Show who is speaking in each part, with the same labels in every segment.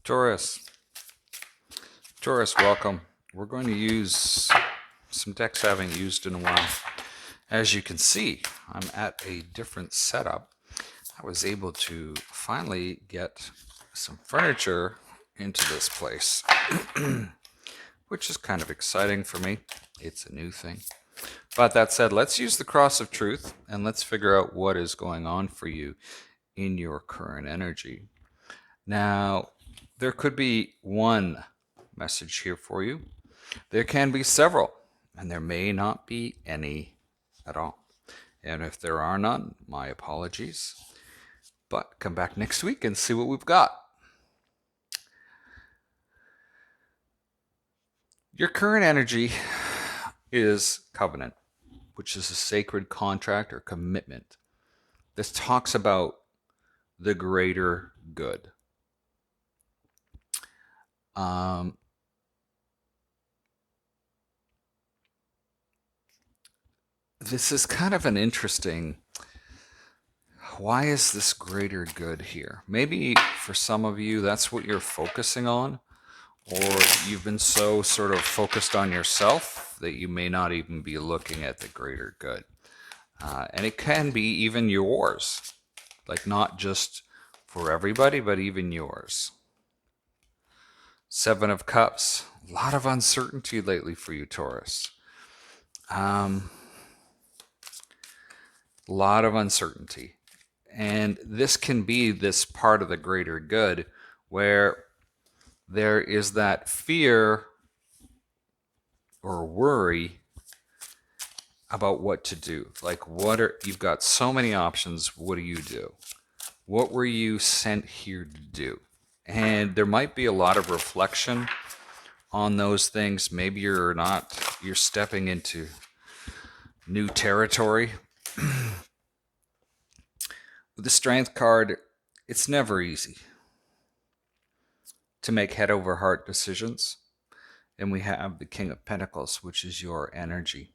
Speaker 1: Taurus, welcome. We're going to use some decks I haven't used in a while. As you can see, I'm at a different setup. I was able to finally get some furniture into this place, which is kind of exciting for me. It's a new thing. But that said, let's use the cross of truth and let's figure out what is going on for you in your current energy. Now, there could be one message here for you. There can be several, and there may not be any at all. And if there are none, my apologies. But come back next week and see what we've got. Your current energy is covenant, which is a sacred contract or commitment. This talks about the greater good. This is kind of an interesting, why is this greater good here? Maybe for some of you, that's what you're focusing on, or you've been so sort of focused on yourself that you may not even be looking at the greater good. And it can be even yours, like not just for everybody, but even yours. Seven of Cups, a lot of uncertainty lately for you, Taurus. A lot of uncertainty. And this can be this part of the greater good where there is that fear or worry about what to do. Like, you've got so many options. What do you do? What were you sent here to do? And there might be a lot of reflection on those things. Maybe you're stepping into new territory. With the Strength card, it's never easy to make head over heart decisions. And we have the King of Pentacles, which is your energy.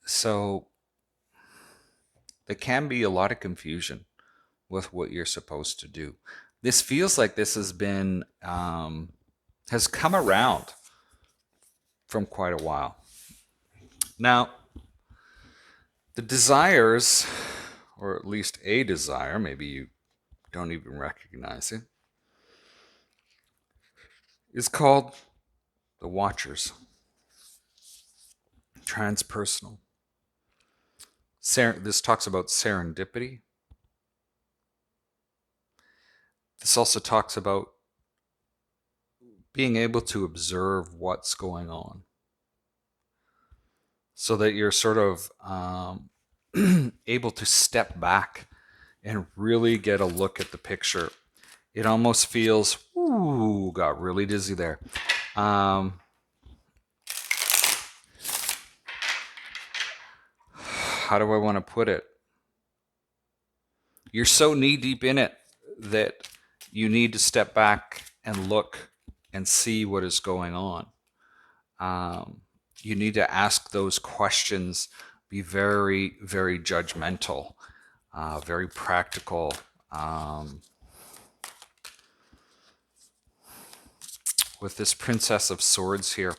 Speaker 1: So there can be a lot of confusion with what you're supposed to do. This feels like this has been, has come around from quite a while. Now, the desires, or at least a desire, maybe you don't even recognize it, is called the Watchers. Transpersonal. This talks about serendipity. This also talks about being able to observe what's going on, so that you're sort of able to step back and really get a look at the picture. It almost feels, ooh, got really dizzy there. How do I want to put it? You're so knee deep in it that you need to step back and look and see what is going on. You need to ask those questions, be very, very judgmental, very practical. With this Princess of Swords here,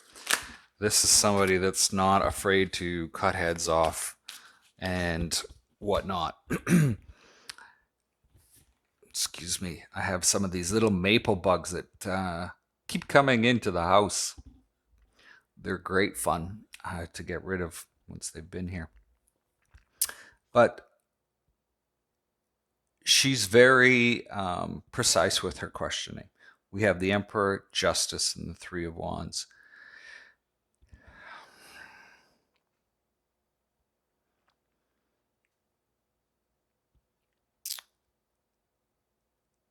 Speaker 1: this is somebody that's not afraid to cut heads off and whatnot. Excuse me, I have some of these little maple bugs that keep coming into the house. They're great fun to get rid of once they've been here. But she's very precise with her questioning. We have the Emperor, Justice, and the Three of Wands.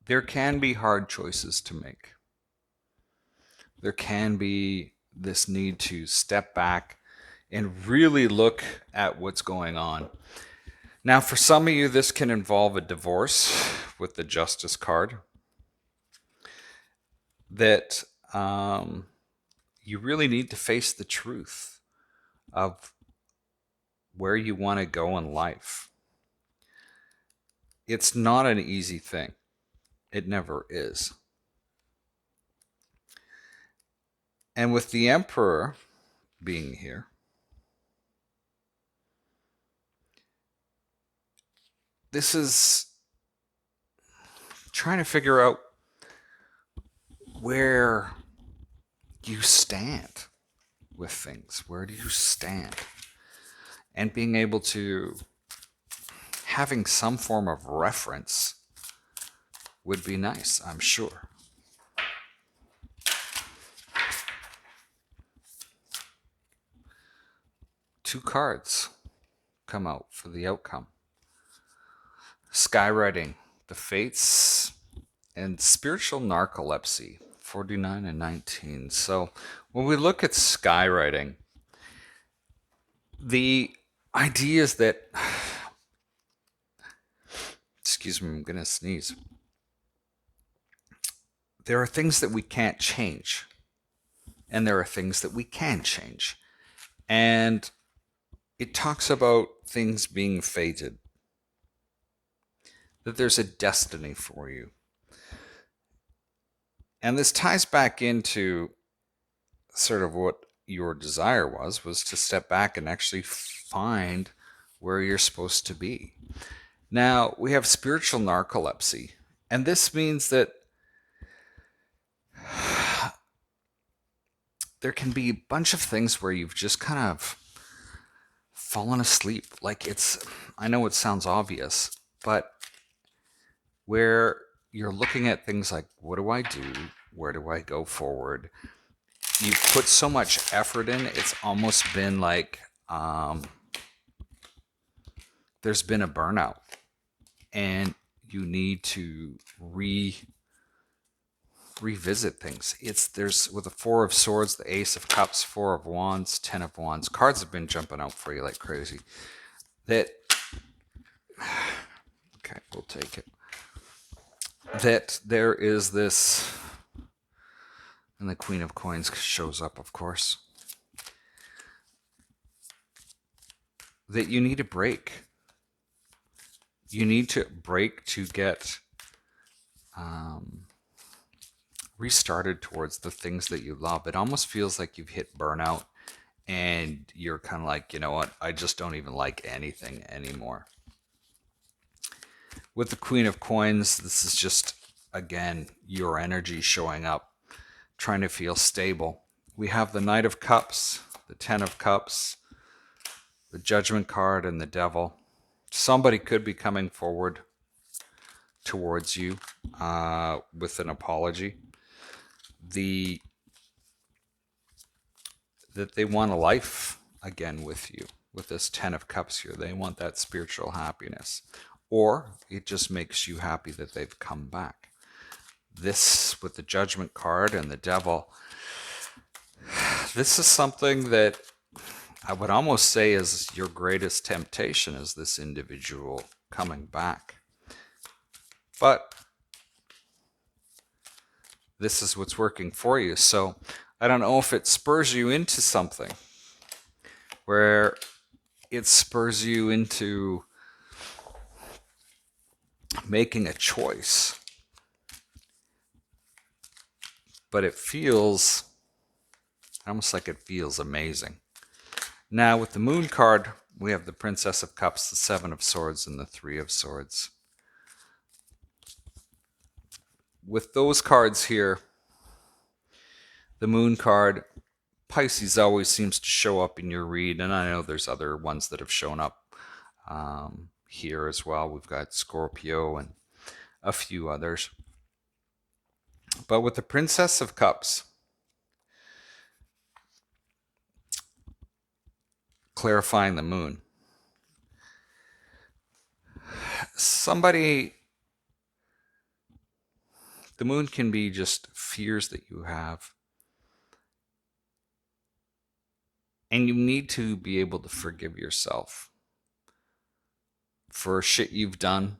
Speaker 1: There can be hard choices to make. There can be this need to step back and really look at what's going on. Now, for some of you, this can involve a divorce with the Justice card. That you really need to face the truth of where you want to go in life. It's not an easy thing. It never is. And with the Emperor being here, this is trying to figure out where you stand with things. Where do you stand? And being able to having some form of reference would be nice, I'm sure. Two cards come out for the outcome. Skywriting, the Fates, and Spiritual Narcolepsy, 49 and 19. So when we look at skywriting, the idea is that, excuse me, I'm going to sneeze. There are things that we can't change, and there are things that we can change. And it talks about things being fated, that there's a destiny for you. And this ties back into sort of what your desire was to step back and actually find where you're supposed to be. Now, we have spiritual narcolepsy, and this means that there can be a bunch of things where you've just kind of fallen asleep. Like I know it sounds obvious, but where you're looking at things like, what do I do? Where do I go forward? You've put so much effort in, it's almost been like there's been a burnout, and you need to revisit things. There's with the Four of Swords, the Ace of Cups, Four of Wands, Ten of Wands. Cards have been jumping out for you like crazy. Okay, we'll take it. That there is this, and the Queen of Coins shows up, of course, that you need a break. You need to break to get restarted towards the things that you love. It almost feels like you've hit burnout, and you're kind of like, you know what, I just don't even like anything anymore. With the Queen of Coins, this is just, again, your energy showing up, trying to feel stable. We have the Knight of Cups, the Ten of Cups, the Judgment card, and the Devil. Somebody could be coming forward towards you with an apology. That they want a life again with you. With this Ten of Cups here, they want that spiritual happiness. Or it just makes you happy that they've come back. This, with the Judgment card and the Devil, this is something that I would almost say is your greatest temptation, is this individual coming back. But this is what's working for you. So I don't know if it spurs you into something, where it spurs you into making a choice. But it feels almost like it feels amazing. Now with the Moon card, we have the Princess of Cups, the Seven of Swords, and the Three of Swords. With those cards here, the Moon card, Pisces always seems to show up in your read, and I know there's other ones that have shown up here as well. We've got Scorpio and a few others. But with the Princess of Cups, clarifying the Moon, the Moon can be just fears that you have. And you need to be able to forgive yourself for shit you've done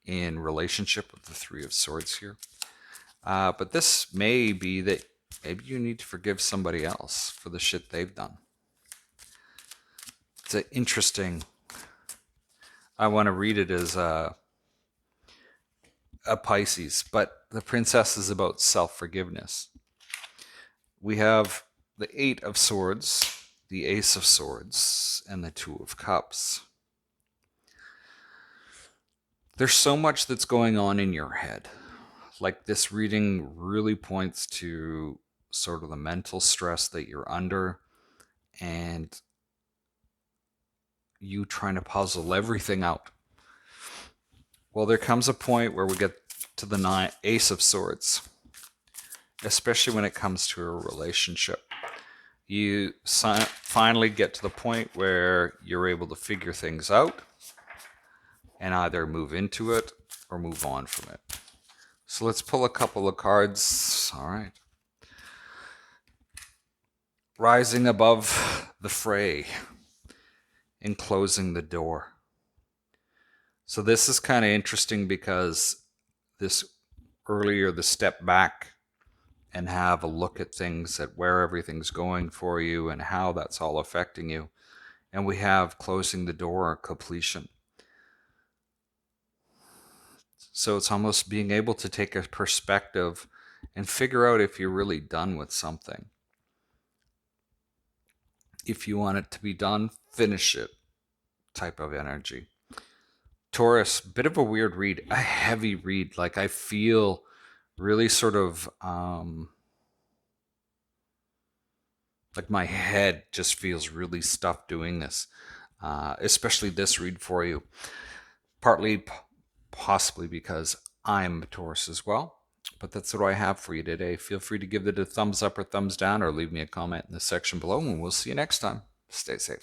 Speaker 1: in relationship with the Three of Swords here. But this may be that maybe you need to forgive somebody else for the shit they've done. It's an interesting, I want to read it as a Pisces, but the Princess is about self-forgiveness. we have the Eight of Swords, the Ace of Swords, and the Two of Cups. There's so much that's going on in your head. Like, this reading really points to sort of the mental stress that you're under and you trying to puzzle everything out. Well, there comes a point where we get to the Ace of Swords, especially when it comes to a relationship. You finally get to the point where you're able to figure things out and either move into it or move on from it. So let's pull a couple of cards. All right. Rising above the fray and closing the door. So this is kind of interesting because this earlier, the step back and have a look at things, at where everything's going for you and how that's all affecting you. And we have closing the door, completion. So it's almost being able to take a perspective and figure out if you're really done with something. If you want it to be done, finish it type of energy. Taurus, bit of a weird read, a heavy read. Like, I feel really sort of like my head just feels really stuffed doing this, especially this read for you. Partly possibly because I'm a Taurus as well. But that's what I have for you today. Feel free to give it a thumbs up or thumbs down or leave me a comment in the section below, and we'll see you next time. Stay safe.